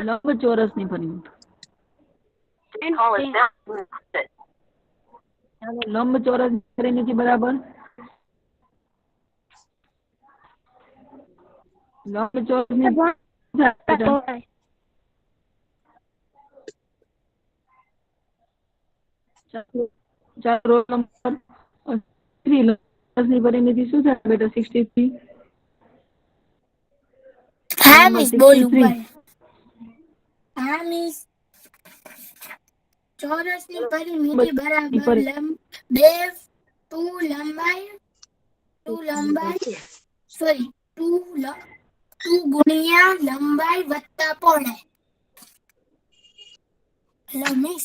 લંબચોરસની પરિમિતિ. લંબચોરસ પરિમિતિ બરાબર લંબચોરસની ચાલો રોલ નંબર 3 ની પરિમિતિ શું થાય બેટા 63 હા મિસ બોલું હા મિસ ચોરસની પરિમિતિ બરાબર બે ટુ ગુણ્યા લંબાઈ વત્તા પહોળાઈ. હેલો મિસ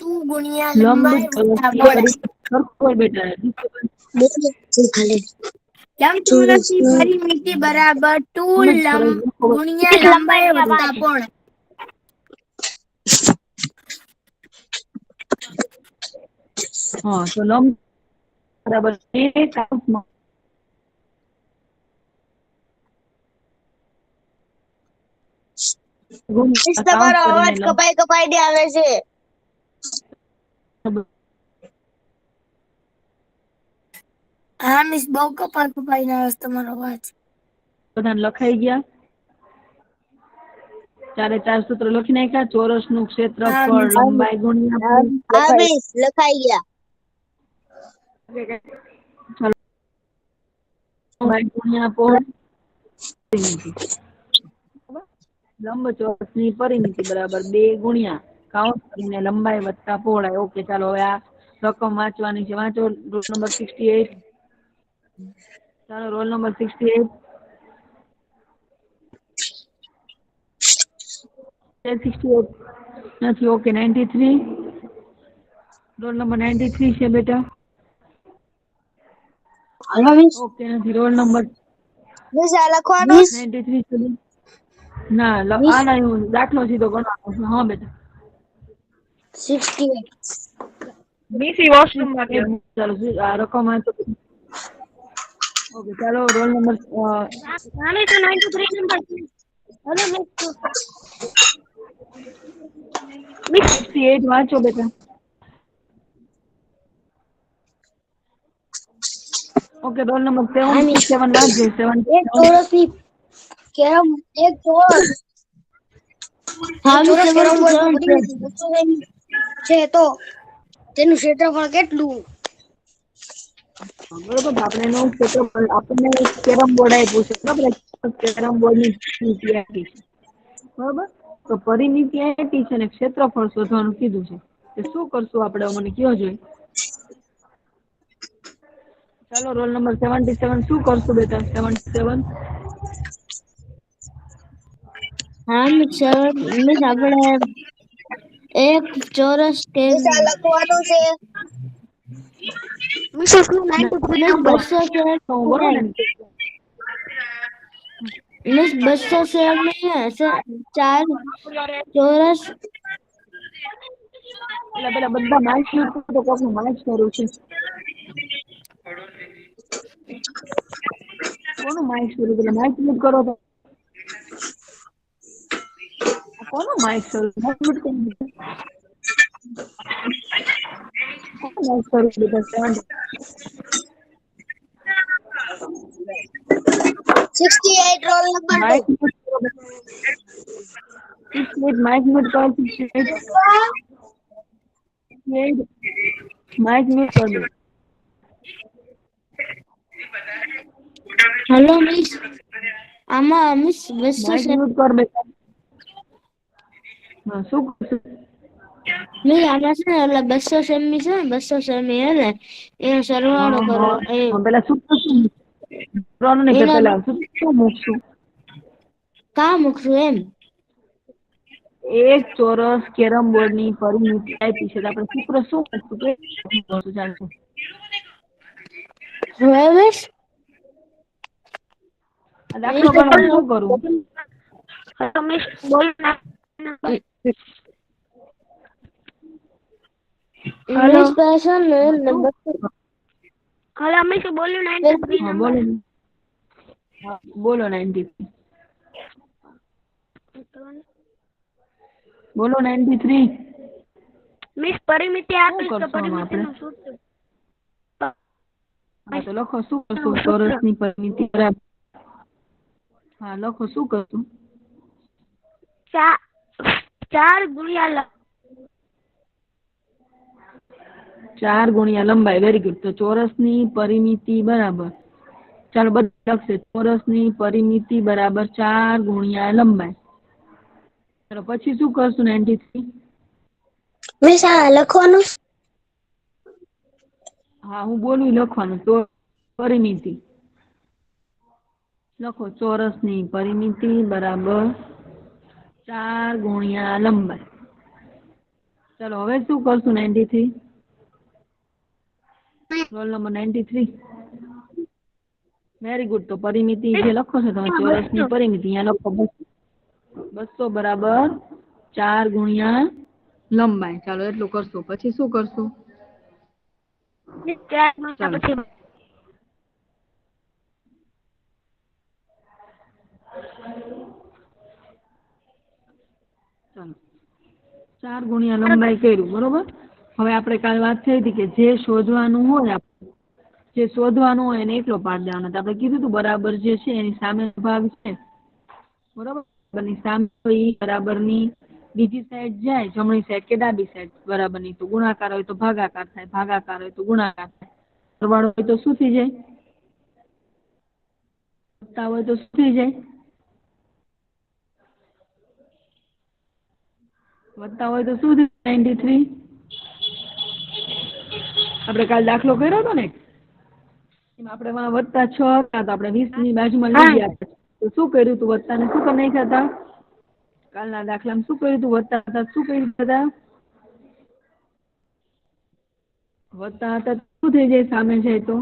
2 ગુણ્યા લંબાઈ વત્તા પહોળાઈ. લંબચોરસની પરિમિતિ બરાબર 2 ગુણ્યા લંબાઈ વત્તા પહોળાઈ. હા તો લંબ બરાબર તમારો અવાજ કપાઈ ને આવે છે. હા મિસ બહુ કપાઈને આવે છે તમારો અવાજ. બધાને લખાઈ ગયા ચારે ચાર સૂત્ર લખી નાખ્યા ચોરસ નું ક્ષેત્રફળ લંબાઈ ગુણ્યા હા મિસ લખાઈ ગયા લંબાઈ ગુણ્યા પહોળાઈ લંબચોરસની પરિમિતિ બરાબર 2 ગુણ્યા કાઉન્સ કરીને લંબાઈ વત્તા પહોળાઈ. ઓકે ચાલો હવે આ રકમ વાંચવાની છે. વાંચો રોલ નંબર 68. ચાલો રોલ નંબર 68 નથી. ઓકે 93 રોલ નંબર 93 છે બેટા. ઓકે નથી. રોલ નંબર મિસ આ લખવાનું 93 છે ના આ નહીં દાખલો સીધો ગણવાનો. હા બેટા 68 મિસી વોશરૂમ માં ચાલો આ રકમ વાંચો. ઓકે ચાલો roll number 93 number hello miss 68 વાંચો બેટા. Okay roll number 77 વાંચજો. 77 એક ચોરસની કેરમ એક ચોરસ છે તો તેનું ક્ષેત્રફળ કેટલું? બરોબર આપણે એનું ક્ષેત્રફળ આપણને કેરમ બોર્ડ આપ્યું છે બરાબર. કેરમ બોર્ડ ની પરિમિતિ આપી છે બરોબર. તો પરિમિતિ આપી છે ને ક્ષેત્રફળ શોધવાનું કીધું છે. તો શું કરશું આપણે મને કયો જોઈએ. ચાલો રોલ નંબર 77 શું કરશું બેટા 77 હા મિસ આપણે એક ચોરસ કે મિસ આ લખવાનું છે મિસ 93 નંબર 200 4 ચોરસ પેલા બધા માઇક તો કોકનું માઇક શરૂ છે. કોનું માઇક શરૂ છે? માઇક મ્યુટ કરો તો. કોનું માઇક શરૂ માઇક મ્યુટ કરી દીધું. કોનું માઇક શરૂ બેટા 68 રોલ નંબર માઇક મ્યુટ કરો. 68 માઇક મ્યુટ કરો. 68 માઇક મ્યુટ કરી દો. હેલો મિસ આમાં મિસ 200 માઇક મ્યુટ કર બેટા. હા શું કરશું? મિસ આમાં છે ને એટલે 200 સેમી છે ને 200 સેમી એટલે એનો સરવાળો કરો પેલા શું કરશું? પેલા શું મૂકશું? કા મૂકશું એમ એક ચોરસ કેરમ બોર્ડ ની પરિમિતિ આપી છે. આપણે સૂત્ર શું મૂકશું? ચાલશે હવે મિસ દાખલો ગણો શું કરું? મિસ બોલ મિસ પૈસા ને હલો મિસ બોલ્યું 93 હા નંબર બોલો હા, બોલો 93. બોલો 93. મિસ પરિમિતિ શું આપીશ તો કરશું આમાં આપણે? પરિમિતિનું સૂત્ર હા તો લખો શું કરશું? ચોરસની પરિમિતિ બરાબર. હા લખો શું કરશું? 4 ગુણ્યા 4 ગુણ્યા લંબાઈ. Very good. તો ચોરસની પરિમિતિ બરાબર, ચાલો બધા લખશે, ચોરસની પરિમિતિ બરાબર 4 ગુણ્યા લંબાઈ. ચાલો પછી શું કરશું 93? મિસ આ લખવાનું હા હું બોલું લખવાનું. તો પરિમિતિ લખો, ચોરસની પરિમિતિ બરાબર 4 ગુણ્યા લંબાઈ. ચાલો હવે શું કરશું 93? Roll number 93. Very good. તો પરિમિતિ જે લખો છો તમે, ચોરસની પરિમિતિ અહીંયા લખો 200 બરાબર 4 ગુણ્યા લંબાઈ. ચાલો એટલું કરશું. પછી શું કરશું? 4 ગુણ્યા ચાલો પછી ચાલો 4 ગુણ્યા લંબાઈ કર્યું બરોબર. હવે આપણે કાલે વાત થઈ હતી કે જે શોધવાનું હોય એને એકલો પાડ દેવાનો. આપણે કીધું હતું બરાબર જે છે એની સામે ભાગ છે બરોબર, બરાબરની સામે ઈ બરાબરની બીજી સાઈડ જાય, જમણી સાઈડ કે ડાબી સાઈડ બરાબરની, તો ગુણાકાર હોય તો ભાગાકાર થાય, ભાગાકાર હોય તો ગુણાકાર થાય, સરવાળો હોય તો શું થઈ જાય? વત્તા હોય તો શું થઈ જાય? વત્તા હોય તો શું થાય? 93. આપણે કાલ દાખલો કર્યો હતો ને, એમાં આપણે વત્તા 6 હતા તો આપણે 20 ની બાજુમાં લઈ ગયા હતા. તો શું કર્યું હતું? વત્તાને શું કરી નાખ્યા હતા? કાલના દાખલામાં શું કર્યું હતું? વત્તા હતા શું કર્યું હતા? વત્તા હતા શું થઈ જાય સામે જાય તો?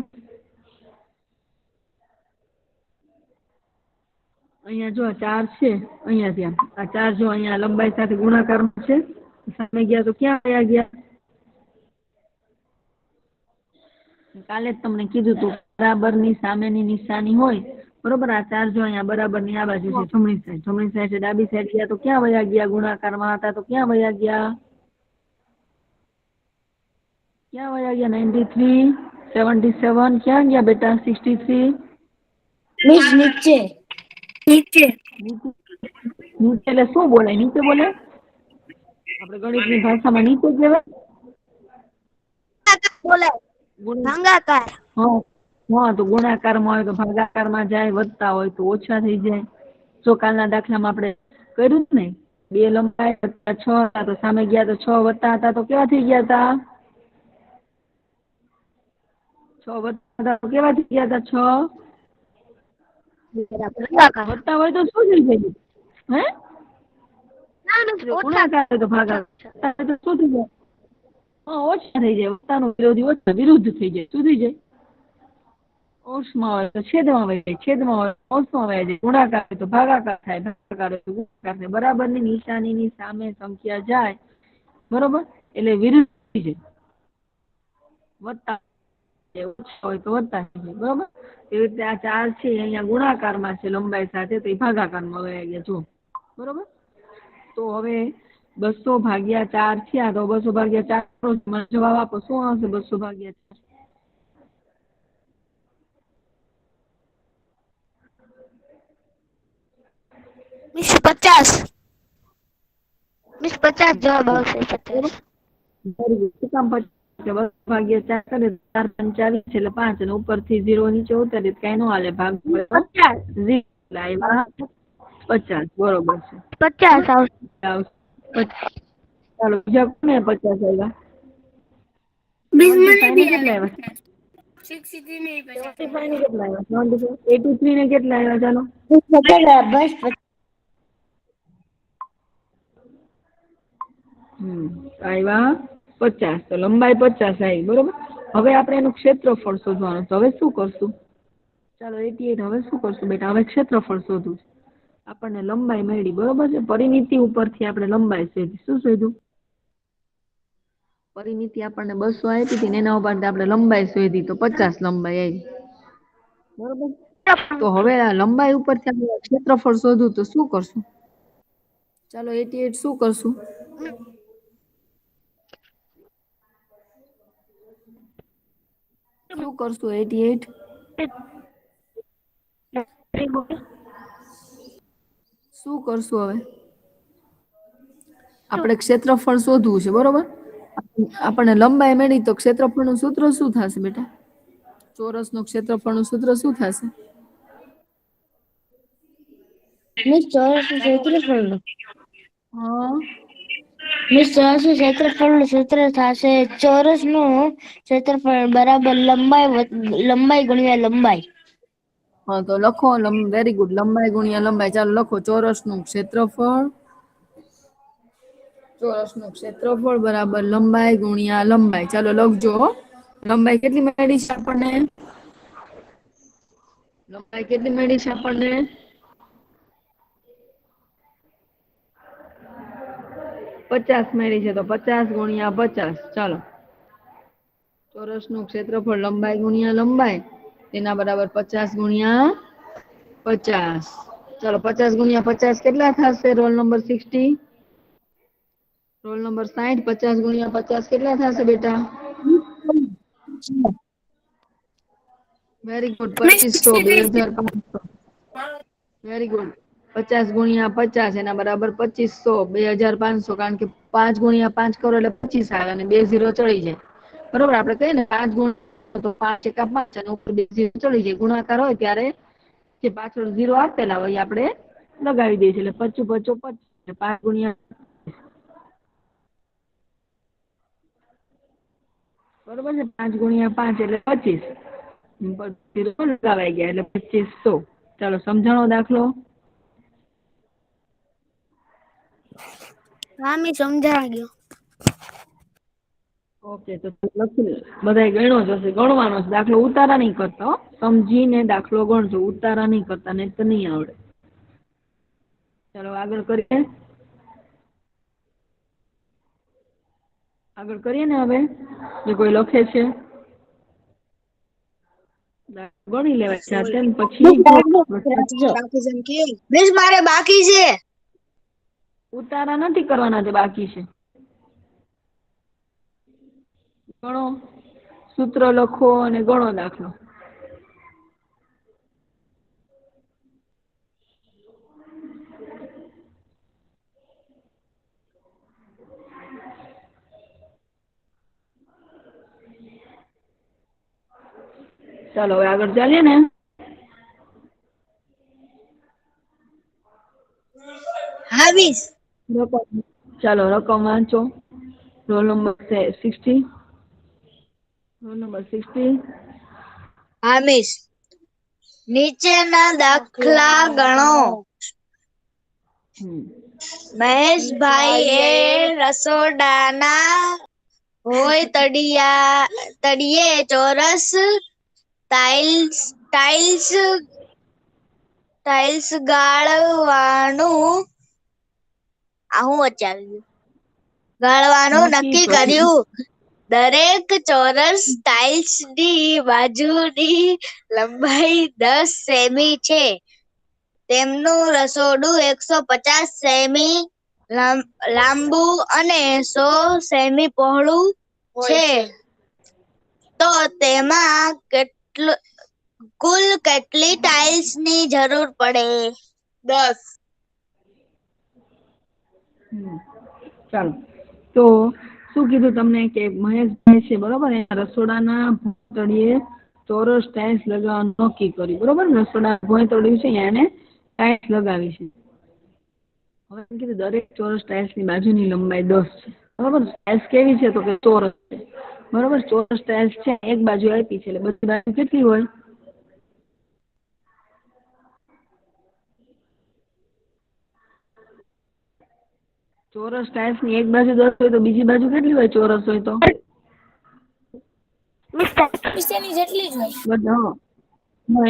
અહીંયા જો 4 છે, અહીંયા ત્યાં આ 4 જો અહીંયા લંબાઈ સાથે ગુણાકારમાં છે, સામે ગયા તો ક્યાં વયા ગયા? કાલે જ તમને કીધું હતું બરાબરની સામેની નિશાની હોય બરોબર. આ 4 જો અહીંયા બરાબરની આ બાજુ છે, જમણી સાઈડ છે, ડાબી સાઈડ ગયા તો ક્યાં વયા ગયા? ગુણાકારમાં હતા તો ક્યાં વયા ગયા? ક્યાં વયા ગયા? 93, 77 ક્યાં ગયા બેટા? 63 મિસ નીચે. નીચે નીચે એટલે શું બોલાય? નીચે બોલે આપણે ગણિતની ભાષામાં નીચે કહેવાય. બોલાય ભાગાકાર. હા તો ગુણાકારમાં હોય તો ભાગાકારમાં જાય, વત્તા હોય તો ઓછા થઈ જાય. જો કાલના દાખલામાં આપણે કર્યું ને, 2 લંબાઈ વત્તા 6 હતા તો સામે ગયા તો 6 વત્તા હતા તો કેવા થઈ ગયા હતા? 6 વત્તા હતા તો કેવા થઈ ગયા હતા? 6 વત્તા હોય તો શું થઈ જાય? હે ગુણાકાર હોય તો ભાગાકાર તો શું થઈ જાય? ઓછા થઈ જાય. વત્તાનો વિરોધી ઓછા, વિરુદ્ધ થઈ જાય. શું થઈ જાય? અંશમાં હોય તો છેદમાં વહી જાય, છેદમાં હોય તો અંશમાં વહી જાય. ગુણાકાર હોય તો ભાગાકાર થાય, ભાગાકાર હોય તો ગુણાકાર થાય. બરાબરની નિશાનીની સામે સંખ્યા જાય બરોબર એટલે વિરુદ્ધ થઈ જાય. વત્તા ઓછા હોય તો વત્તા થઈ જાય બરોબર. એવી રીતે આ 4 છે અહીંયા ગુણાકારમાં છે લંબાઈ સાથે, તો એ ભાગાકારમાં વહી ગયા જો બરોબર. તો હવે 200 ભાગ્યા 4 થયા તો 200 ભાગ્યા 4 જવાબ આપો. શું આવશે 200 ભાગ્યા 4? મિસ 50. મિસ 50 જવાબ આવશે. 50. શું કામ 50? 200 ભાગ્યા 4 કરે 4 45 એટલે 5 અને ઉપરથી 0 નીચે ઉતારી કઈ નો હાલે, ભાગ 50 બરોબર છે. 50 આવશે. ચાલો બીજા કોને 50 આવ્યા? મિસ 75 ને કેટલા આવ્યા? 63 ને 75 ને કેટલા આવ્યા? 83 ને કેટલા આવ્યા? ચાલો બસ આવ્યા 50. તો લંબાઈ 50 આવી બરોબર. હવે આપણે એનું ક્ષેત્રફળ શોધવાનું. તો હવે શું કરશું? ચાલો 88. હવે શું કરશું બેટા? હવે ક્ષેત્રફળ શોધવું છે. આપણને લંબાઈ મળી બરોબર છે. પરિમિતિ ઉપરથી આપણે લંબાઈ શોધી. શું શોધ્યું? પરિમિતિ આપણને 200 આપી હતી ને એના ઉપર આપણે લંબાઈ શોધી તો 50 લંબાઈ આવી બરોબર. તો હવે આ લંબાઈ ઉપરથી આપણે ક્ષેત્રફળ શોધવું તો શું કરશું? ચાલો 88 શું કરશું? શું કરશું 88? શું કરશું હવે? આપણે ક્ષેત્રફળ શોધવું છે, બરોબર? આપણને લંબાઈ મળી તો ક્ષેત્રફળનું સૂત્ર શું થશે બેટા? ચોરસનું ક્ષેત્રફળનું સૂત્ર શું થશે? મિસ ચોરસનું ક્ષેત્રફળનું હા, મિસ ચોરસનું ક્ષેત્રફળનું સૂત્ર થશે ચોરસનું ક્ષેત્રફળ બરાબર લંબાઈ ગુણ્યા લંબાઈ. હા તો લખો વેરી ગુડ, લંબાઈ ગુણ્યા લંબાઈ. ચાલો લખો ચોરસનું ક્ષેત્રફળ બરાબર લંબાઈ ગુણ્યા લંબાઈ. ચાલો લખજો. લંબાઈ કેટલી મળી છે આપણને? લંબાઈ કેટલી મળી છે આપણને? 50 મળી છે. તો 50 ગુણ્યા 50. ચાલો ચોરસનું ક્ષેત્રફળ લંબાઈ ગુણ્યા લંબાઈ તેના બરાબર 50 ગુણ્યા 50. ચાલો 50 ગુણ્યા 50 કેટલા થશે? Roll number 60. Roll number 60. 50 ગુણ્યા 50 કેટલા થશે બેટા? Very good, 2500. 2500. Very good. 50 ગુણ્યા 50 એના બરાબર 2500. 2500 કારણ કે 5 ગુણ્યા 5 કરો એટલે 25 આવે અને 2 0 ચડી જાય. બરોબર, આપણે કહીએ ને 5 ગુણ્યા તો 5 એકા 5 અને ઉપર 2 0 ચડી જાય. ગુણાકાર હોય ત્યારે જે પાછળ 0 આપેલા હોય આપણે લગાવી દઈએ છીએ એટલે 25 25 25. 5 ગુણ્યા બરોબર છે. 5 ગુણ્યા 5 એટલે 25. લગાવાઈ ગયા એટલે 2500. ચાલો સમજાણો દાખલો. હા મેં સમજાવી ગયો. ઓકે, તો લખી બધાય ગણ્યો જ હશે. ગણવાનો છે દાખલો, ઉતારા નહીં કરતા હો. સમજીને દાખલો ગણજો, ઉતારા નહીં કરતા, નહીં તો નહીં આવડે. ચાલો આગળ કરીએ. આગળ કરીએ ને હવે. જે કોઈ લખે છે ગણી લેવાય જાતે ને પછી મિસ મારે બાકી છે. ઉતારા નથી કરવાના, જે બાકી છે ગણો. સૂત્ર લખો અને ગણો દાખલો. ચાલો હવે આગળ ચાલીએ ને. હા મિસ. ચાલો રકમ વાંચો. Roll number 60. Roll number 60. હા મિસ. નીચેના દાખલા ગણો. મહેશભાઈ એ રસોડાના હોય તળિયે ચોરસ ટાઇલ્સ ગાળવાનું નક્કી કર્યું. દરેક ચોરસ ટાઇલ્સની બાજુની લંબાઈ 10 સેમી છે. તેમનું રસોડું 150 સેમી લાંબુ અને 100 સેમી પહોળું છે. તો તેમાં કુલ કેટલી ટાઇલ્સની જરૂર પડે? 10. ચાલો તો શું કીધું તમને કે મહેશભાઈ છે બરોબર, એના રસોડાના તળિયે ચોરસ ટાઇલ્સ લગાવવાનું નક્કી કર્યું. બરોબર, રસોડા ભોંય તળિયું છે એને ટાઇલ્સ લગાવી છે. હવે એમ કીધું દરેક ચોરસ ટાઇલ્સની બાજુની લંબાઈ 10 છે. બરોબર, ટાઇલ્સ કેવી છે તો કે ચોરસ છે. બરોબર, ચોરસ ટાઇલ્સ છે એક બાજુ આપી છે એટલે બધી બાજુ કેટલી હોય? ચોરસ ટાઇલ્સ ની એક બાજુ 10 હોય તો બીજી બાજુ કેટલી હોય? ચોરસ હોય તો જેટલી જ હોય.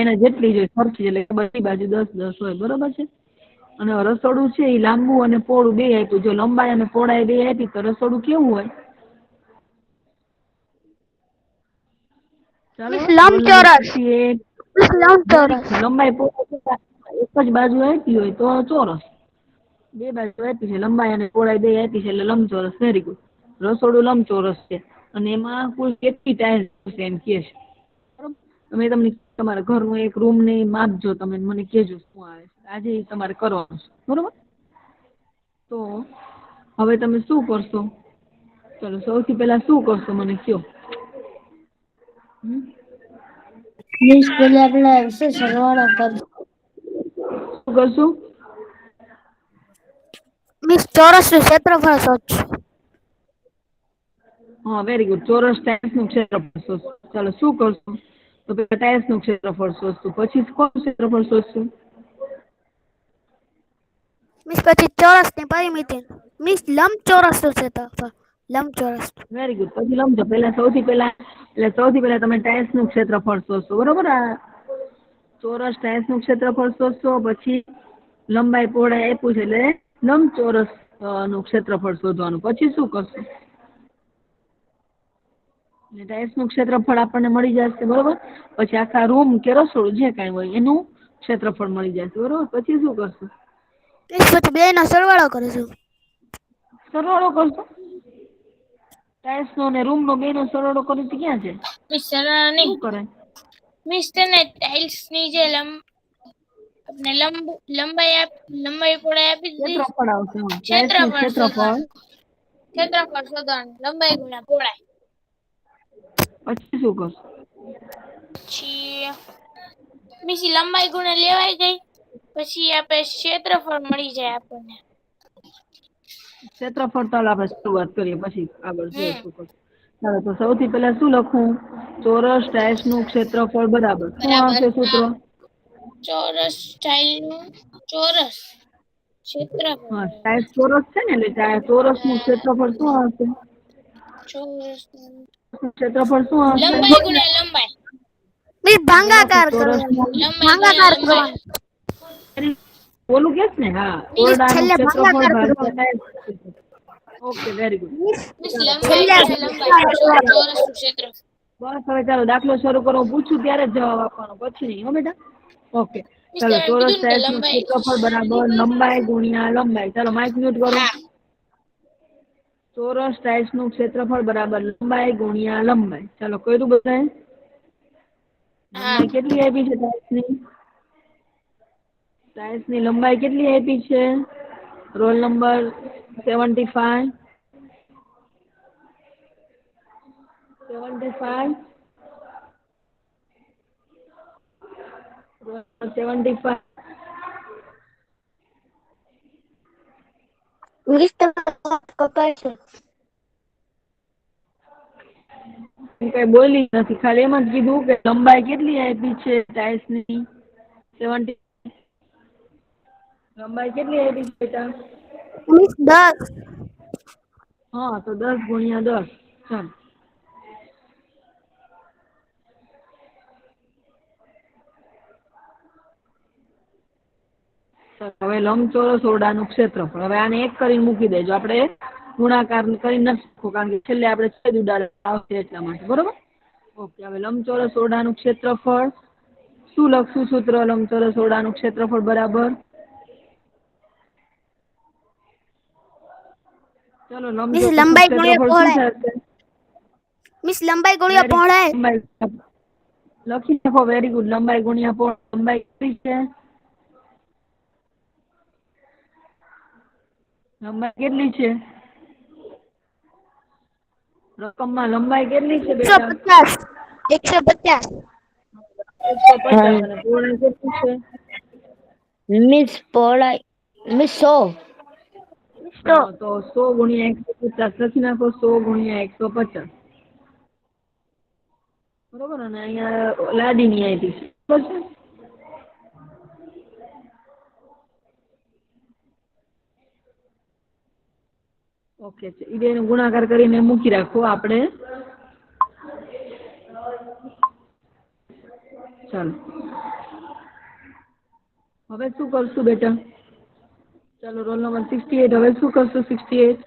એના જેટલી જ હોય, સરખી, એટલે બધી બાજુ 10 હોય. બરોબર છે. અને રસોડું છે એ લાંબુ અને પહોળું બે આપ્યું. જો લંબાઈ અને પહોળાઈ બે આપી તો રસોડું કેવું હોય? ચાલો લંબચોરસ. લંબચોરસ. લંબાઈ પહોળાઈ એક જ બાજુ આપી હોય તો ચોરસ, બે બાજુ આપી છે લંબાઈ અને પહોળાઈ બે આપી છે એટલે લંબચોરસ. Very good. રસોડું લંબચોરસ છે અને એમાં કુલ કેટલી ટાઇલ્સ છે એમ કે છે. બરોબર. તમે તમને તમારા ઘરનું એક રૂમ ને માપજો, તમે મને કહેજો શું આવે છે. આજે ઈ તમારે કરવાનું છે. બરોબર. તો હવે તમે શું કરશો? ચલો સૌથી પહેલા શું કરશો મને કયો. મીન્સ પેલા આપણે શું સરવાળો કરશું. શું કરશું? મિસ ચોરસનું ક્ષેત્રફળ શોધશું. હા, વેરી ગુડ. ચોરસ ટાઇલ્સનું ક્ષેત્રફળ શોધશું. ચાલો શું કરશું? તો પેલા ટાઇલ્સનું ક્ષેત્રફળ શોધશું, પછી કોનું ક્ષેત્રફળ શોધશું? મિસ પછી ચોરસની પરિમિતિ. મિસ લંબચોરસનું ક્ષેત્રફળ. લંબચોરસ. Very good. પછી લંબચોરસ. સૌથી પહેલા તમે ટાઇલ્સનું ક્ષેત્રફળ શોધશો. બરોબર. આ ચોરસ ટાઇલ્સનું ક્ષેત્રફળ શોધશો, પછી લંબાઈ પહોળાઈ આપ્યું છે એટલે લંબચોરસ નું ક્ષેત્રફળ શોધવાનું. પછી શું કરશો? ટાઇલ્સનું ક્ષેત્રફળ આપણને મળી જશે. બરોબર. પછી આખા રૂમ કે રસોડું જે કાંઈ હોય એનું ક્ષેત્રફળ મળી જશે. બરોબર. પછી શું કરશું? મિસ પછી બેનો સરવાળો કરીશું. સરવાળો કરશો? ટાઇલ્સનો અને રૂમનો બેનો સરવાળો કરી તો ક્યાં છે? મિસ સરવાળો નહીં. શું કરાય? મિસ તેને ટાઇલ્સની જે આપણે લંબાઈ પહોળાઈ આપી દીધી. ક્ષેત્રફળ આવશે. ટાઇલ્સનું ક્ષેત્રફળ ક્ષેત્રફળ. શોધવાનું લંબાઈ ગુણ્યા પહોળાઈ. પછી શું કરશો? પછી મિસ લંબાઈ ગુણ્યા લેવાઈ ગઈ, પછી આપણે ક્ષેત્રફળ મળી જાય આપણને. ક્ષેત્રફળ ચાલો આપણે શરૂઆત કરીએ, પછી આગળ જોઈએ શું કરશું. ચાલો તો સૌથી પહેલા શું લખું? ચોરસ ટાઇલ્સનું ક્ષેત્રફળ બરાબર શું આવશે સૂત્ર? ચોરસ ટાઇલનું ચોરસ ક્ષેત્રફળ. હા, ટાઇલ્સ ચોરસ છે ને એટલે ચોરસનું ક્ષેત્રફળ શું આવશે? ચોરસ ક્ષેત્રફળ શું આવશે? લંબાઈ ગુણ્યા લંબાઈ. મિસ ભાગાકાર ચોરસનું કરવાનો. લંબાઈ ભાગાકાર ગુણ્યા કરવાનો. લંબાઈ. બોલું કેસ ને? હા, મિસ ઓરડાનું છેલ્લે ક્ષેત્રફળ ભાગાકાર ભાગ્યા કરવાનો. Tiles. Okay, very good. Miss લંબાઈ ગુણ્યા લંબાઈ. ચોરસનું ક્ષેત્રફળ. બસ હવે ચાલો દાખલો શરૂ કરો. હું પૂછું ત્યારે જ જવાબ આપવાનો, પછી નહીં. હો બેટા. ઓકે. મિસ ચાલો તમે ચોરસ કીધું ને કે ટાઇલ્સનું લંબાઈ. ક્ષેત્રફળ બરાબર લંબાઈ ગુણ્યા લંબાઈ. ચાલો માઇક મ્યુટ કરો. હા. ચોરસ ટાઇલ્સનું ક્ષેત્રફળ બરાબર લંબાઈ ગુણ્યા લંબાઈ. ચાલો કર્યું બધાએ? લંબાઈ કેટલી આપી છે ટાઇલ્સની? ટાઇલ્સની લંબાઈ કેટલી આપી છે? Roll number 75. 75. Roll number 75. Miss કપાય છે. હું કઈ બોલી નથી, ખાલી એમ જ કીધું કે લંબાઈ કેટલી આપી છે ટાઇલ્સની? 70. લંબાઈ કેટલી આપી છે બેટા? મિસ 10. હા, તો 10 ગુણ્યા 10. ચાલો. હવે લંબચોરસ ઓરડાનું ક્ષેત્રફળ. હવે આને એક કરીને મૂકી દેજો. આપણે ગુણાકાર કરી નથી, કારણ કે છેલ્લે આપણે છેદ ઉડાડવા આવશે એટલા માટે. બરોબર. ઓકે. હવે લંબચોરસ ઓરડાનું ક્ષેત્રફળ શું લખશું સૂત્ર? લંબચોરસ ઓરડાનું ક્ષેત્રફળ બરાબર. ચલો મિસ લંબચોરસનું લંબાઈ ગુણ્યા ક્ષેત્રફળ શું પહોળાઈ. થશે? મિસ લંબાઈ ગુણ્યા પહોળાઈ. લખી નાખો. Very good. લંબાઈ ગુણ્યા પહોળાઈ. લંબાઈ કેટલી છે? લંબાઈ કેટલી છે? રકમમાં લંબાઈ કેટલી છે બેટા? 150. 150. અને પહોળાઈ કેટલી છે? મિસ પહોળાઈ મિસ 100. તો 100 ગુણ્યા 150 લખી નાખો. 100 ગુણ્યા 150. બરોબર. અને અહીંયા લાડીની આપી છે. બરાબર છે? ઓકે. એ બેનો ગુણાકાર કરીને મૂકી રાખો આપણે. ચાલો હવે શું કરશું બેટા? ચાલો રોલ નંબર 68. હવે શું કરશું? 68.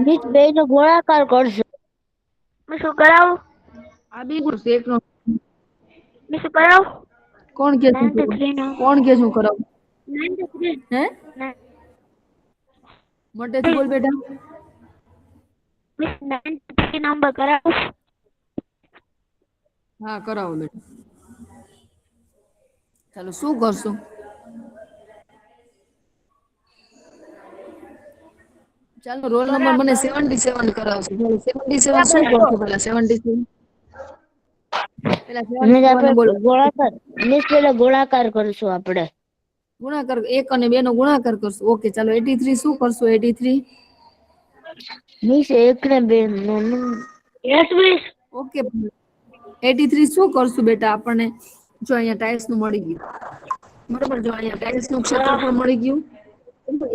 મિસ બે નો ગોળાકાર કરશું. મેં શું કરાવું? આ બી કરશું એકનો. મેં શું કરાવું? કોણ કે શું કરાવું? 93 નો. કોણ કે શું કરાવું? 93. હે મોટેથી બોલ બેટા. મિસ 93 નંબર કરાવું? હા કરાવો બેટા. ચાલો શું કરશું? ચાલો રોલ નંબર મને 77 કરાવશે. 77 શું કરશું પેલા 77? પેલા મિસ 77 ને આપણે બોલો. ગોળાકાર મિસ પેલા ગોળાકાર કરશું આપણે. ગુણાકાર 1 અને 2 નો ગુણાકાર કરશું. ઓકે ચાલો 83 શું કરશું 83? મિસ 1 ને 2 નો યસ મિસ. ઓકે 83 શું કરશું બેટા આપણને જો અહીંયા ટાઇલ્સ નું મળી ગયું. બરોબર જો અહીંયા ટાઇલ્સ નું ક્ષેત્રફળ મળી ગયું.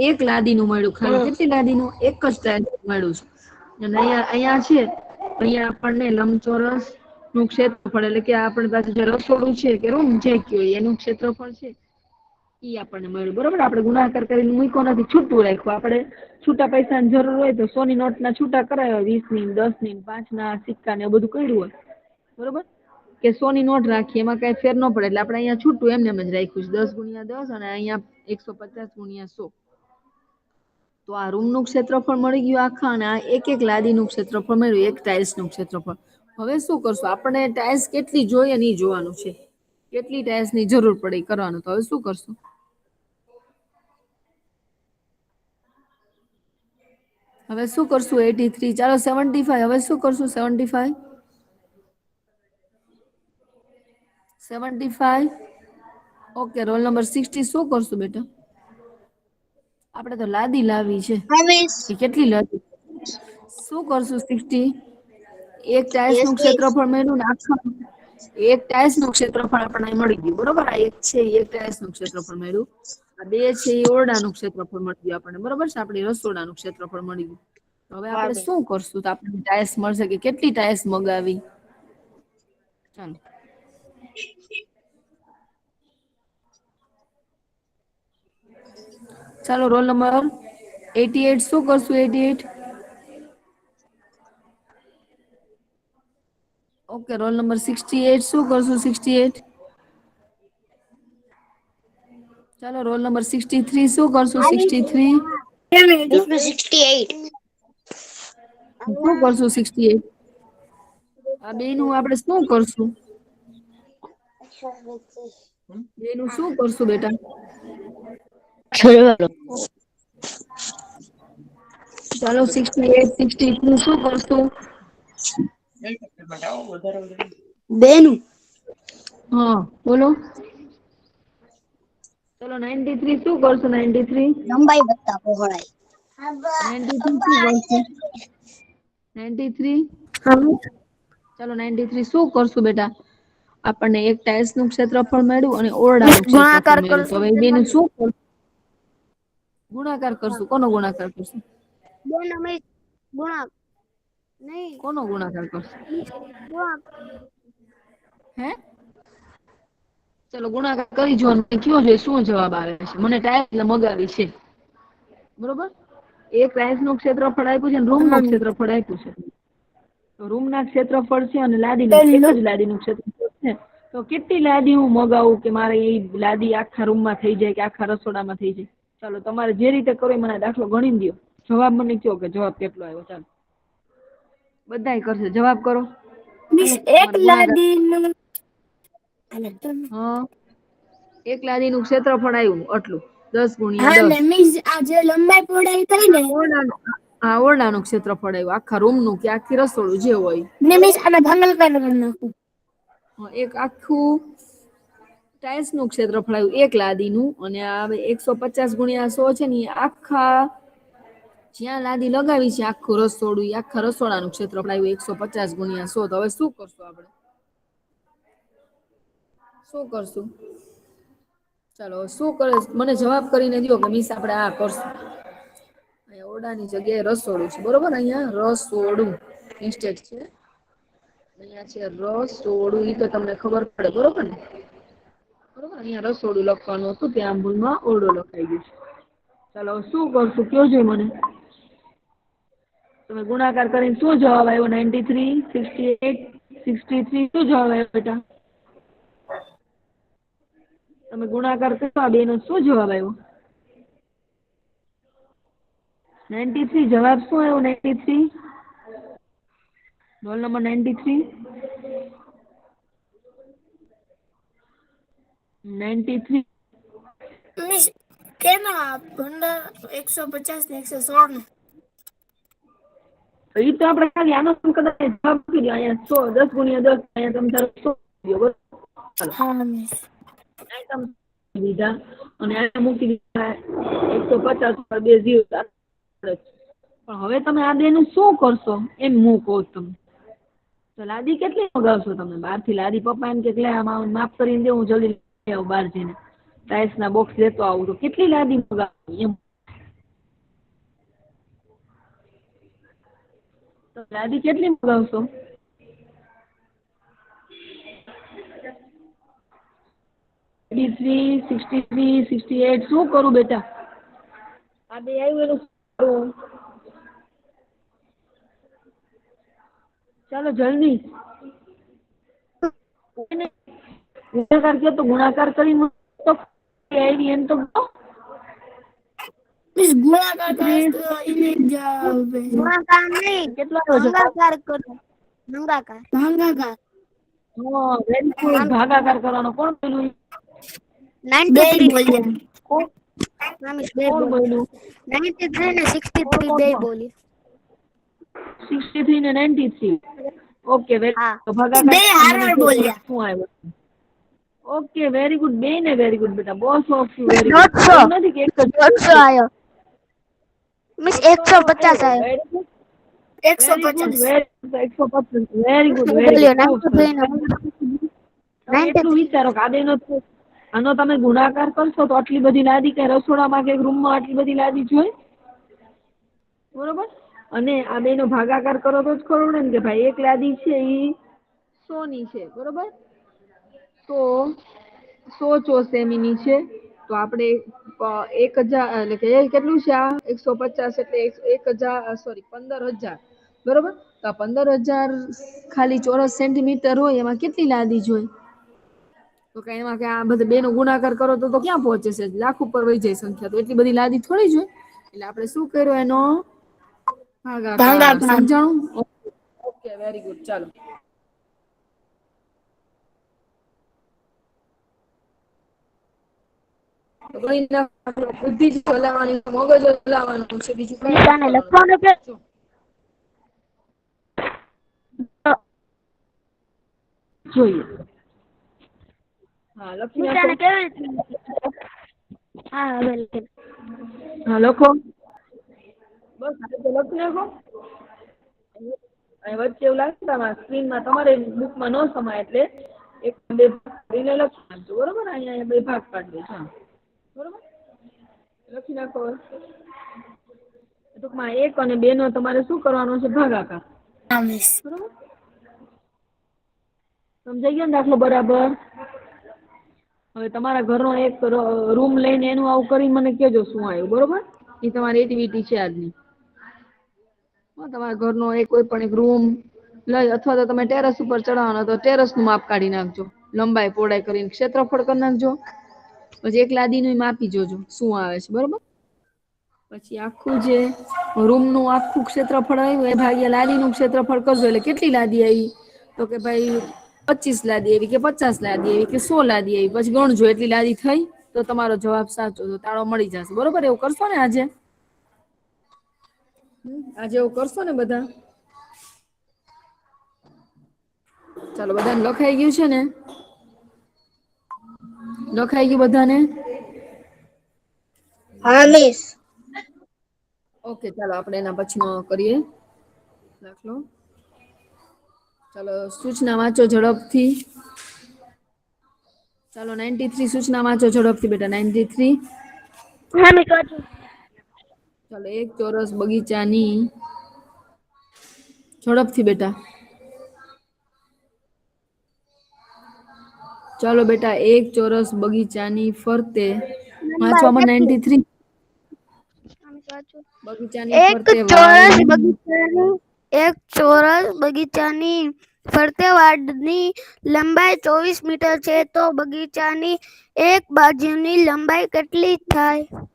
એક લાદીનું મળ્યું ખાલી. કેટલી લાદીનું? એક જ ટાઇલ્સ મળ્યું છે. અને અહીંયા છે અહીંયા આપણને લંબચોરસ નું ક્ષેત્રફળ એટલે કે આપણી પાસે જે રસોડું છે કે રૂમ જે કયો એનું ક્ષેત્રફળ છે ઈ આપણને મળ્યું. બરોબર આપણે ગુણાકાર કરીને મૂક્યો નથી, છૂટું રાખ્યું. આપણે છૂટા પૈસાની જરૂર હોય તો 100 ની નોટના છૂટા કરાય 20 ની 10 ની 5 ના સિક્કા ને એવું બધું કર્યું હોય. બરોબર કે 100 ની નોટ રાખીએ એમાં કઈ ફેર ન પડે એટલે આપણે અહીંયા છૂટું એમને એમ જ રાખ્યું છે 10 ગુણ્યા 10 અને અહીંયા 150 ગુણ્યા 100. તો આ રૂમ નું ક્ષેત્રફળ મળી ગયું આખા અને આ એક એક લાદીનું ક્ષેત્રફળ મળ્યું એક ટાઇલ્સ નું ક્ષેત્રફળ. હવે શું કરશું? આપણે ટાઇલ્સ કેટલી જોઈએ ને ઈ જોવાનું છે. કેટલી ટાઇલ્સ ની જરૂર પડે કરવાનું. તો હવે શું કરશું? હવે શું કરશું 83 ચાલો 75 હવે શું કરશું 75? 75 ઓકે રોલ નંબર 60 શું કરશું બેટા? આપણે તો લાદી લાવી છે હા મિસ. કે કેટલી લાદી? શું કરશું 60? એક ટાઇલ્સ યસ નું મિસ. ક્ષેત્રફળ મળ્યું ને આખા એક ટાઇલ્સ નું ક્ષેત્રફળ આપણને મળી ગયું. બરોબર આ એક છે એક ટાઇલ્સ નું ક્ષેત્રફળ મળ્યું. આ બે છે એ ઓરડાનું ક્ષેત્રફળ મળી ગયું આપણને. બરોબર છે આપણી રસોડાનું ક્ષેત્રફળ મળી ગયું. હવે હા આપણે મિસ. શું કરશું તો આપણને ટાઇલ્સ મળશે કે કેટલી ટાઇલ્સ મગાવી? ચાલો ચાલો રોલ નંબર 88 શું કરશું 88? ઓકે રોલ નંબર 68 શું કરશું 68? ચાલો રોલ નંબર 63 શું કરશું 63? 68. શું કરશું 68? આ બે નું આપણે શું કરશું? બે નું શું કરશું બેટા? સરવાળો. ચાલો 68 63 શું કરશું? બેનું હા બોલો. ચલો 93 શું કરશું 93? લંબાઈ વત્તા પહોળાઈ. 93 શું કરશું? 93 ચાલો 93 શું કરશું બેટા? આપણને એક ટાઇલ્સ નું ક્ષેત્રફળ મળ્યું અને ઓરડાનું ક્ષેત્રફળ ગુણાકાર મળ્યું. તો કરશું. હવે બેનું શું કરશું? ગુણાકાર કરશું. કોનો ગુણાકાર કરશું? બેનો મિસ ગુણાક નહીં કોનો ગુણાકાર કરશું? ગુણાક હે ચલો ગુણાકાર કરી જો કયો જોઈએ શું જવાબ આવે છે. મને ટાઇલ્સ મગાવી છે. બરોબર એક ટાઇલ્સ નું ક્ષેત્રફળ આપ્યું છે અને રૂમ નું ક્ષેત્રફળ આપ્યું છે. તો રૂમ ના ક્ષેત્રફળ છે અને લાદીનું એક જ લાદીનું ક્ષેત્રફળ છે. તો કેટલી લાદી હું મગાવું કે મારે એ લાદી આખા રૂમમાં થઈ જાય કે આખા રસોડામાં થઈ જાય? ચાલો તમારે જે રીતે કરો એ મને દાખલો ગણી દો. જવાબ મને કયો કે જવાબ કેટલો આવ્યો? ચાલો બધાય કરશે જવાબ કરો. મિસ એક તમારે ગુણાકાર લાદીનું હા એક લાદીનું ક્ષેત્રફળ આવ્યું આટલું 10 ગુણ્યા હા 10. ને મિસ આ જે લંબાઈ પહોળાઈ થાય ને ઓરડાનું ક્ષેત્રફળ આવ્યું આખા રૂમ નું કે આખી રસોડું જે હોય. ને મિસ આને ભાગાકાર કરી નાખું. એક આખું ટાઇલ્સ નું ક્ષેત્રફળ આવ્યું એક લાદીનું અને આ 150 ગુણ્યા 100 છે ને આખા જ્યાં લાદી લગાવી છે આખું રસોડું આખા રસોડાનું ક્ષેત્રફળ આવ્યું 150 ગુણ્યા 100. તો હવે શું કરશું આપણે? શું કરશું? ચાલો શું કરે મને જવાબ કરીને દો કે મિસ આપણે આ કરશું. અહીંયા ઓરડાની જગ્યાએ રસોડું છે. બરોબર અહીંયા રસોડું ઇન્સ્ટેટ છે. અહીંયા છે રસોડું ઈ તો તમને ખબર પડે. બરોબર ને બરોબર અહીંયા રસોડું લખવાનું હતું ત્યાં ભૂલમાં ઓરડો લખાઈ ગયું છે. ચાલો શું કરશું કયો જોઈ મને? તમે ગુણાકાર કરીને શું જવાબ આવ્યો? 93, 68, 63 શું જવાબ આવ્યો બેટા? તમે ગુણાકાર કર્યો આ બેનો શું જવાબ આવ્યો? 93 જવાબ શું આવ્યો? 93 રોલ નંબર 93 93 મિસ કેના ભંડાર 150 ને 116 એ તો આપણે ખાલી આનો કદાચ જવાબ મૂકી દો. અહીંયા 100 10 ગુણ્યા 10 અહીંયા તમે તારો 100 દો. હા મિસ તમે દીધા અને અહીંયા મૂકી દીધા 150 પર 2 0. પણ હવે તમે આ બેનું શું કરશો એમ હું કહું તમે. તો લાદી કેટલી મગાવશો તમે? બહારથી લાદી પપ્પા એમ કે લે આમાં માફ કરીને દે, હું જલ્દી લઈ આવું બહાર જઈને ટાઇલ્સના બોક્સ લેતો આવું. તો કેટલી લાદી મગાવશો એમ? તો લાદી કેટલી મગાવશો? $83, $63, $68 શું કરું બેટા? આ બે આવ્યું એનું શું કરું? ચાલો જલ્દી ગુણાકાર કયો તો ગુણાકાર કરીને તો આવી એમ તો મિસ ગુણાકાર કરે તો એને ગુણાકાર નહીં કેટલા ભાગાકાર કરો ભાગાકાર ભાગાકાર વેરી ગુડ. ભાગાકાર કરવાનો કોણ બોલ્યું? 93 બોલ્યા કોણ હા મિસ કોણ બોલ્યું? 93 ને 63 બે બોલી 63 ને 93. ઓકે વેરી હા. ભાગાકાર બે હારે બોલ્યા. શું આવ્યું? Okay very good. બે ને વેરી ગુડ બેટા. Boss of you very 150. Good. નથી કે એક જ 150 આયો મિસ 150 આયો વેરી ગુડ 150 વેરી ગુડ બોલ્યો વેરી ગુડ. 93 એટલું વિચારો કે આ બેનો આનો તમે ગુણાકાર કરશો તો આટલી બધી લાદી કે રસોડામાં કે રૂમમાં આટલી બધી લાદી જોઈ? બરોબર. અને આ બેનો ભાગાકાર કરો તો જ ખબર પડે ને કે ભાઈ એક લાદી છે એ 100 ની છે. બરોબર. તો 100 ચોસેમીની છે તો આપણે 1000 એટલે કે કેટલું છે આ 150 એટલે 1000 સોરી 15000. બરોબર. તો આ 15000 ખાલી ચોરસ સેન્ટીમીટર હોય એમાં કેટલી લાદી જોઈ? તો કે એમાં કે આ બધા બેનો ગુણાકાર કરો તો ક્યાં પહોંચે છે? લાખ ઉપર વહી જાય સંખ્યા. તો એટલી બધી લાદી થોડી જોઈ. એટલે આપણે શું કર્યો એનો ભાગાકાર. સમજાણું? Okay very good. ચાલો બુદ્ધિ જ હલાવવાની, મગજ હલાવવાનું છે, બીજું કઈ તને લખવાનું કે જોઈએ. હા લખી તને નાખો. કેવી રીતે હા હવે લખી હા લખો. બસ આ તો લખી નાખો. અહીં વચ્ચે એવું લાગશે સ્ક્રીનમાં તમારે બુકમાં ન સમાય એટલે એક બે ભાગ કરીને લખી નાખજો. બરોબર. અહીંયા બે ભાગ પાડી દેજો. હા બરોબર. લખી નાખો. ટૂંકમાં 1 અને 2 નો તમારે શું કરવાનો છે? ભાગાકાર. હા મિસ બરોબર. સમજાઈ ગયો ને દાખલો બરાબર? હવે તમારા ઘરનો એક રૂમ લઈને એનું આવું કરીને મને કહેજો શું આવ્યું. બરોબર. એ તમારી એક્ટિવિટી છે આજની. તમારા ઘરનો કોઈ પણ એક રૂમ લઈ અથવા તો તમે ટેરેસ ઉપર ચડાવવાનો તો ટેરેસનું માપ કાઢી નાખજો. લંબાઈ પહોળાઈ કરીને ક્ષેત્રફળ કરી નાખજો. પછી એક લાદીનું માપી જોજો શું આવે છે. બરોબર. પછી આખું જે રૂમનું આખું ક્ષેત્રફળ આવ્યું એ ભાગ્યા લાદીનું ક્ષેત્રફળ કરજો. એટલે કેટલી લાદી આવી? તો કે ભાઈ 25 લાદી આવી કે 50 લાદી આવી કે 100 લાદી આવી. પછી ગણજો એટલી લાદી થઈ તો તમારો જવાબ સાચો. તો તાળો મળી જશે. બરોબર. એવું કરશો ને આજે? આજે એવું કરશો ને બધા? ચાલો બધાને લખાઈ ગયું છે ને? લખાઈ ગયું બધાને? હા મિસ ઓકે ચાલો આપણે એના પછીનો કરીએ દાખલો. ચાલો સૂચના વાંચો ઝડપથી. ચાલો 93 સૂચના વાંચો ઝડપથી બેટા. 93. હા મિસ કાઢો ચાલો એક ચોરસ બગીચાની ઝડપથી બેટા. ચાલો બેટા એક ચોરસ બગીચાની ફરતે વાંચવામાં 93. બગીચાની એક ફરતે ચોરસ વાડ બગીચાની એક ચોરસ બગીચાની ફરતે વાડની લંબાઈ 24 મીટર છે તો બગીચાની એક બાજુની લંબાઈ કેટલી થાય?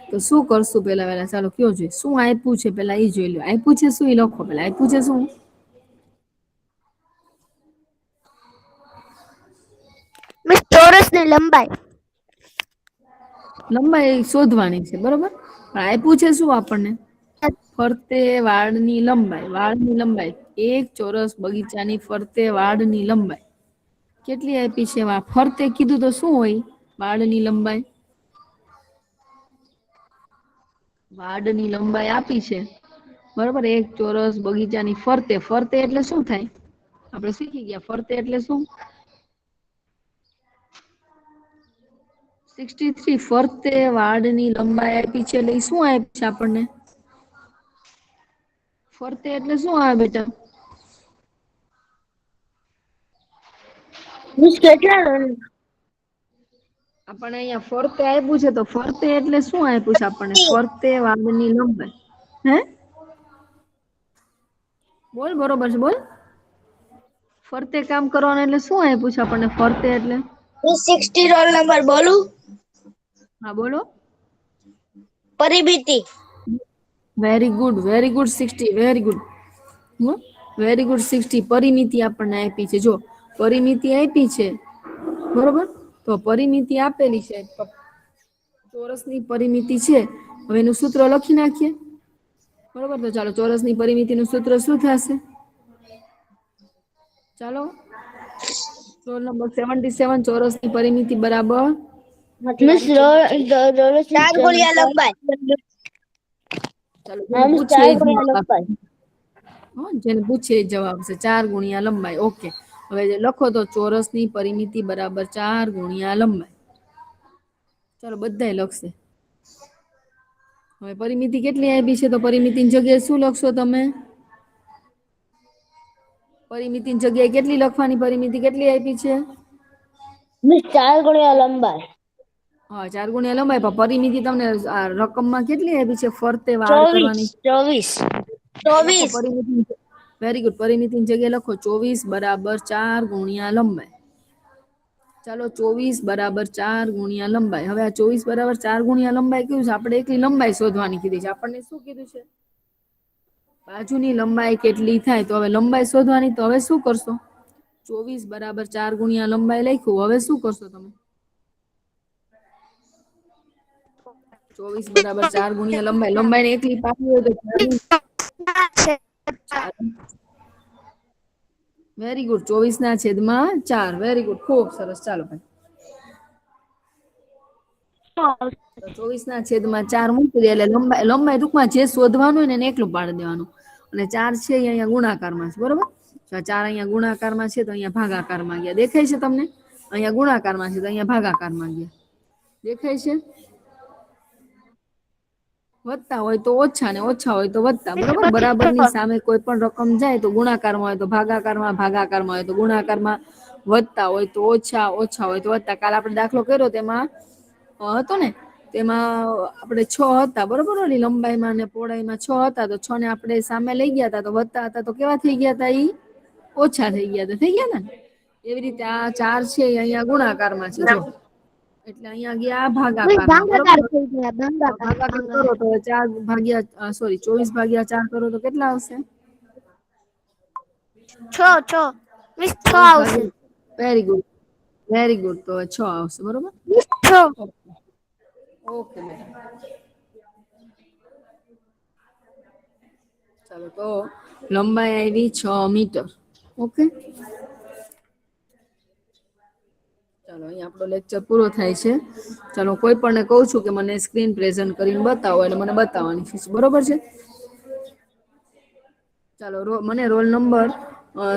તો શું કરશું પેલા વેલા ચાલો કયો જોઈએ શું આપ્યું છે પેલા એ જોઈ લો આપ્યું છે શું એ લખો પેલા આપ્યું છે શું મિસ ચોરસની લંબાઈ લંબાઈ શોધવાની છે બરોબર પણ આપ્યું છે શું આપણને ફરતે વાળની લંબાઈ એક ચોરસ બગીચાની ફરતે વાળની લંબાઈ કેટલી આપી છે ફરતે કીધું તો શું હોય વાળની લંબાઈ વાડની લંબાઈ આપી છે બરોબર એક ચોરસ બગીચાની ફરતે એટલે શું થાય આપણે શીખી ગયા ફરતે એટલે શું 63 ફરતે વાડની લંબાઈ આપી છે એટલે શું આપી છે આપણને ફરતે એટલે શું આવે બેટા મિસ કેટલા આપણને અહીંયા ફરતે આપ્યું છે તો ફરતે એટલે શું આપ્યું છે આપણને ફરતે વાડની લંબાઈ હે બોલ બરોબર છે બોલ ફરતે કામ કરવાનું એટલે શું આપ્યું છે આપણને ફરતે એટલે 60 રોલ નંબર બોલું હા બોલો પરિમિતિ વેરી ગુડ 60 વેરી ગુડ 60 પરિમિતિ આપણને આપી છે જો પરિમિતિ આપી છે બરોબર તો પરિમિતિ આપેલી છે ચોરસની પરિમિતિ છે હવે એનું સૂત્ર લખી નાખીએ બરોબર તો ચાલો ચોરસની પરિમિતિનું સૂત્ર શું થશે ચાલો રોલ નંબર 77 ચોરસની પરિમિતિ બરાબર મિસ ચોરસની 4 ગુણ્યા લંબાઈ ચાલો હા જેને મિસ પૂછે 4 એ ગુણ્યા જવાબ લંબાઈ આપે જેને પૂછે એ જવાબ છે 4 ગુણ્યા લંબાઈ ઓકે હવે લખો તો ચોરસની પરિમિતિ બરાબર 4 ગુણ્યા લંબાઈ ચાલો બધાય લખશે હવે પરિમિતિ કેટલી આપી છે તો પરિમિતિની જગ્યાએ શું લખશો તમે પરિમિતિની જગ્યાએ કેટલી લખવાની પરિમિતિ કેટલી આપી છે મિસ 4 ગુણ્યા લંબાઈ હા 4 ગુણ્યા લંબાઈ પણ પરિમિતિ તમને રકમમાં કેટલી આપી છે ફરતે વાડ 24 કરવાની 24 લખો 24 પરિમિતિ વેરી ગુડ પરિમિતિની જગ્યાએ લખો 24 બરાબર 4 ગુણ્યા લંબાઈ ચાલો 24 બરાબર 4 ગુણ્યા લંબાઈ હવે આ 24 બરાબર 4 ગુણ્યા લંબાઈ કયું છે આપણે એકલી લંબાઈ શોધવાની કીધી છે આપણને શું કીધું છે બાજુની લંબાઈ કેટલી થાય તો હવે લંબાઈ શોધવાની તો હવે શું કરશો 24 બરાબર 4 ગુણ્યા લંબાઈ લખ્યું હવે શું કરશો તમે 24 બરાબર 4 ગુણ્યા લંબાઈ ને એકલી પાકી હોય તો વેરી ગુડ 24 ના છેદમાં 4 વેરી ગુડ ખૂબ સરસ ચાલો ભાઈ તો 24 ના છેદમાં 4 મૂકી દે એટલે લંબાઈ ટૂંકમાં જે શોધવાનું હોય ને એને એકલું પાડી દેવાનું અને 4 છે એ અહીંયા ગુણાકારમાં છે બરોબર તો 4 અહીંયા ગુણાકારમાં છે તો અહીંયા ભાગાકારમાં ગયા દેખાય છે તમને અહીંયા ગુણાકારમાં છે તો અહીંયા ભાગાકારમાં ગયા દેખાય છે વધતા હોય તો ઓછા ને ઓછા હોય તો વધતા બરોબર બરાબરની સામે કોઈ પણ રકમ જાય તો ગુણાકારમાં હોય તો ભાગાકારમાં હોય તો ગુણાકારમાં વધતા હોય તો ઓછા હોય તો વધતા કાલ આપણે દાખલો કર્યો તેમાં હતો ને તેમાં આપણે 6 હતા બરોબર ઓલી લંબાઈમાં ને પહોળાઈમાં 6 હતા તો 6 ને આપણે સામે લઈ ગયા હતા તો વધતા હતા તો કેવા થઈ ગયા હતા ઈ ઓછા થઈ ગયા ને એવી રીતે આ 4 છે એ અહીંયા ગુણાકારમાં છે જો એટલે અહીંયા ગયા ભાગાકારમાં બરોબર ભાગાકાર કરો તો 4 ભાગ્યા 24 ભાગ્યા 4 કરો તો કેટલા આવશે 6 મિસ 6 આવશે વેરી ગુડ તો 6 આવશે બરોબર 6 ઓકે મેડમ ચાલો તો લંબાઈ આવી 6 મીટર ઓકે ચાલો અહીં આપણો લેક્ચર પૂરો થાય છે ચાલો કોઈ પણ કહું છું કે મને સ્ક્રીન પ્રેઝન્ટ કરીને બતાવો એટલે મને બતાવવાની છે બરોબર છે ચાલો મને રોલ નંબર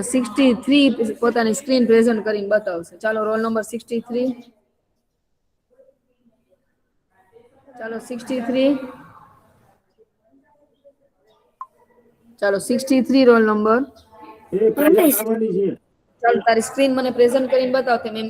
63 પોતાની સ્ક્રીન પ્રેઝન્ટ કરીને બતાવશે ચાલો રોલ નંબર 63 ચાલો 63 ચાલો 63 રોલ નંબર ચાલો તારી સ્ક્રીન મને પ્રેઝન્ટ કરીને બતાવ કે મેં